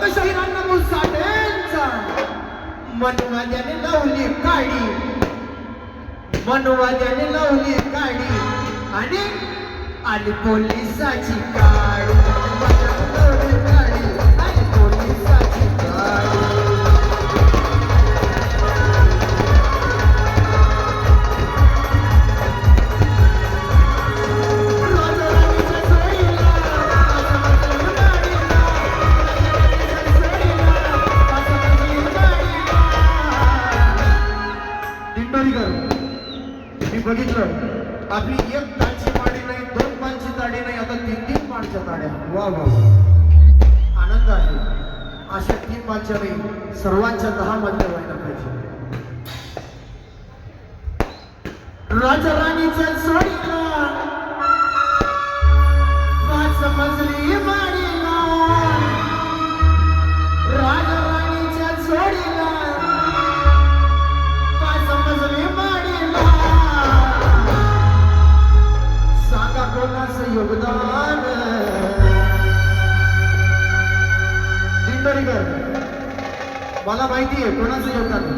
लोकशाही अण्णाभाऊ साठेंचा मनवाद्याने लावली काडी, मनवाद्याने लावली काडी आणि आली पोलिसाची गाडी, लावली गाडी आणि पोलिसाची गाडी. मी बघितलं आपली एक ताची ताडी नाही, दोन पानची ताडी नाही, आता तीन तीन पानच्या ताड्या. वा वा आनंद आहे. अशा तीन पानच्या नाही, सर्वांच्या 10 मध्ये व्हायला पाहिजे. राजा राणीच्या सोडीला समजली माडीला, राजा राणीच्या सोडीला समजली माडीला. सांगा कोणाचं योगदान. दिंडोरीकर मला माहिती आहे कोणाचं योगदान आहे.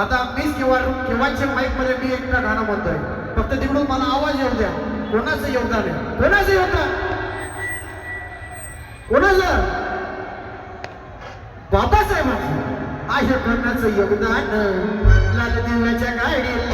आता मीच केव्हाच्या माईक मध्ये मी एकटा गाणं म्हणतोय, फक्त तिकडून मला आवाज येऊ द्या. कोणाचं योगदान आहे? कोणाचं योगदान? कोणाचं? बाबासाहेबांचं आहे कोणाचं योगदान. लाल दिव्याच्या गाडीला